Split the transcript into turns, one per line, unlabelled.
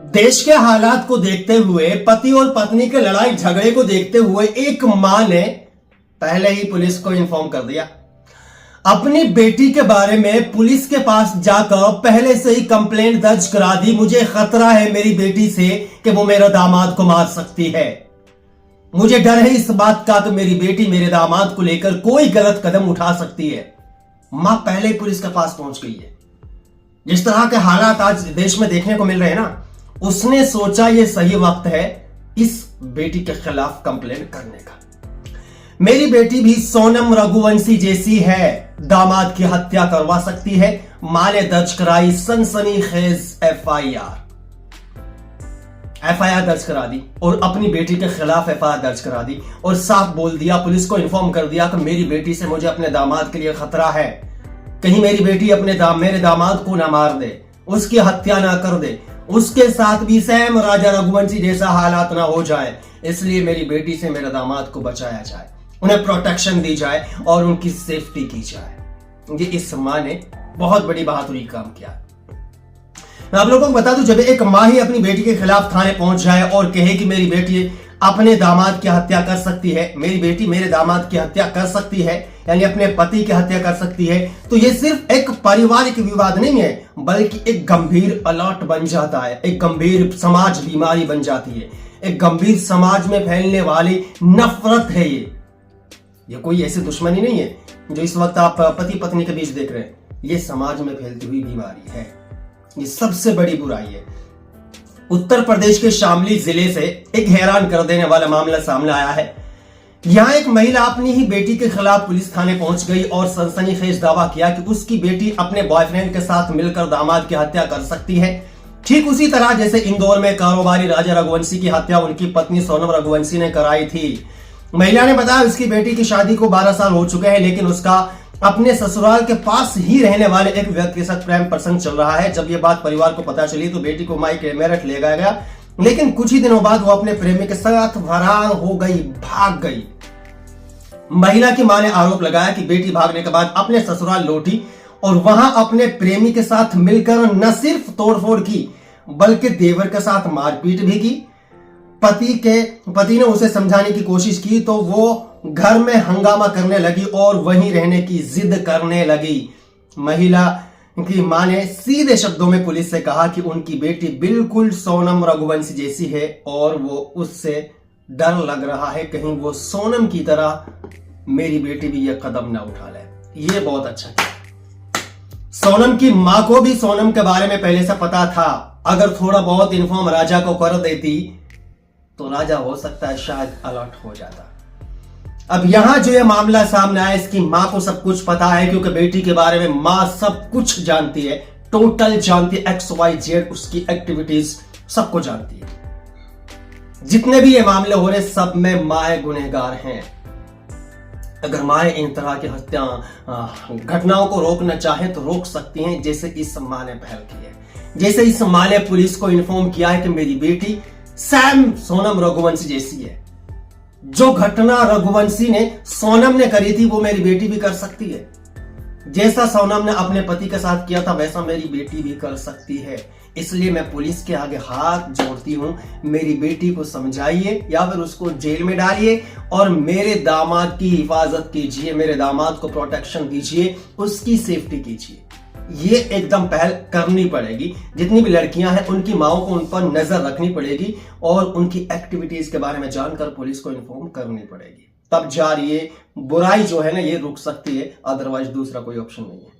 देश के हालात को देखते हुए, पति और पत्नी के लड़ाई झगड़े को देखते हुए एक मां ने पहले ही पुलिस को इन्फॉर्म कर दिया। अपनी बेटी के बारे में पुलिस के पास जाकर पहले से ही कंप्लेंट दर्ज करा दी। मुझे खतरा है मेरी बेटी से कि वो मेरे दामाद को मार सकती है। मुझे डर है इस बात का कि मेरी बेटी मेरे दामाद को लेकर कोई गलत कदम उठा सकती है। मां पहले ही पुलिस के पास पहुंच गई है। जिस तरह के हालात आज देश में देखने को मिल रहे हैं ना, उसने सोचा यह सही वक्त है इस बेटी के खिलाफ कंप्लेंट करने का। मेरी बेटी भी सोनम रघुवंशी जैसी है, दामाद की हत्या करवा सकती है। मां ने दर्ज कराई सनसनीखेज एफआईआर दर्ज करा दी और अपनी बेटी के खिलाफ एफआईआर दर्ज करा दी और साफ बोल दिया, पुलिस को इन्फॉर्म कर दिया कि मेरी बेटी से मुझे अपने दामाद के लिए खतरा है। कहीं मेरी बेटी मेरे दामाद को ना मार दे, उसकी हत्या ना कर दे, उसके साथ भी सेम राजा रघुवंशी जैसा हालात ना हो जाए। इसलिए मेरी बेटी से मेरे दामाद को बचाया जाए, उन्हें प्रोटेक्शन दी जाए और उनकी सेफ्टी की जाए। ये इस मां ने बहुत बड़ी बहादुरी काम किया। मैं आप लोगों को बता दूं, जब एक मां ही अपनी बेटी के खिलाफ थाने पहुंच जाए और कहे कि मेरी बेटी अपने दामाद की हत्या कर सकती है, मेरी बेटी मेरे दामाद की हत्या कर सकती है, यानी अपने पति की हत्या कर सकती है, तो यह सिर्फ एक पारिवारिक विवाद नहीं है, बल्कि एक गंभीर अलर्ट बन जाता है, एक गंभीर समाज बीमारी बन जाती है, एक गंभीर समाज में फैलने वाली नफरत है। ये कोई ऐसी दुश्मनी नहीं है जो इस वक्त आप पति पत्नी के बीच देख रहे हैं। ये समाज में फैलती हुई बीमारी है। ये सबसे बड़ी बुराई है। उत्तर प्रदेश के शामली जिले से एक हैरान कर देने वाला मामला सामने आया है। यहां एक महिला अपनी ही बेटी के खिलाफ पुलिस थाने पहुंच गई और सनसनीखेज दावा किया कि उसकी बेटी अपने बॉयफ्रेंड के साथ मिलकर दामाद की हत्या कर सकती है। ठीक उसी तरह जैसे इंदौर में कारोबारी राजा रघुवंशी की हत्या उनकी पत्नी सोनम रघुवंशी ने कराई थी। महिला ने बताया उसकी बेटी की शादी को 12 साल हो चुके हैं, लेकिन उसका अपने ससुराल के पास ही रहने वाले एक व्यक्ति के साथ प्रेम प्रसंग चल रहा है। जब यह बात परिवार को पता चली तो बेटी को मायके मेरठ ले गया, लेकिन कुछ ही दिनों बाद वो अपने प्रेमी के साथ फरार हो गई, भाग गई। महिला की मां ने आरोप लगाया कि बेटी भागने के बाद अपने ससुराल लौटी और वहां अपने प्रेमी के साथ मिलकर न सिर्फ तोड़फोड़ की बल्कि देवर के साथ मारपीट भी की। पति ने उसे समझाने की कोशिश की तो वो घर में हंगामा करने लगी और वहीं रहने की जिद करने लगी। महिला की मां ने सीधे शब्दों में पुलिस से कहा कि उनकी बेटी बिल्कुल सोनम रघुवंशी जैसी है और वो उससे डर लग रहा है कहीं वो सोनम की तरह मेरी बेटी भी यह कदम ना उठा ले। ये बहुत अच्छा किया। सोनम की मां को भी सोनम के बारे में पहले से पता था। अगर थोड़ा बहुत इन्फॉर्म राजा को कर देती तो राजा हो सकता है शायद अलर्ट हो जाता। अब यहां जो ये मामला सामने आया, इसकी मां को सब कुछ पता है क्योंकि बेटी के बारे में मां सब कुछ जानती है, टोटल जानती है, XYZ उसकी एक्टिविटीज सबको जानती है। जितने भी ये मामले हो रहे सब में मां गुनहगार हैं। अगर मां इन तरह की हत्या घटनाओं को रोकना चाहे तो रोक सकती हैं, जैसे इस मां ने पहल की है। जैसे इस मां ने पुलिस को इन्फॉर्म किया है कि मेरी बेटी सैम सोनम रघुवंशी जैसी है। जो घटना रघुवंशी ने सोनम ने करी थी वो मेरी बेटी भी कर सकती है। जैसा सोनम ने अपने पति के साथ किया था वैसा मेरी बेटी भी कर सकती है। इसलिए मैं पुलिस के आगे हाथ जोड़ती हूं, मेरी बेटी को समझाइए या फिर उसको जेल में डालिए और मेरे दामाद की हिफाजत कीजिए, मेरे दामाद को प्रोटेक्शन दीजिए, उसकी सेफ्टी कीजिए। ये एकदम पहल करनी पड़ेगी। जितनी भी लड़कियां हैं उनकी माओं को उन पर नजर रखनी पड़ेगी और उनकी एक्टिविटीज के बारे में जानकर पुलिस को इन्फॉर्म करनी पड़ेगी। तब जा रही है बुराई जो है ना ये रुक सकती है, अदरवाइज दूसरा कोई ऑप्शन नहीं है।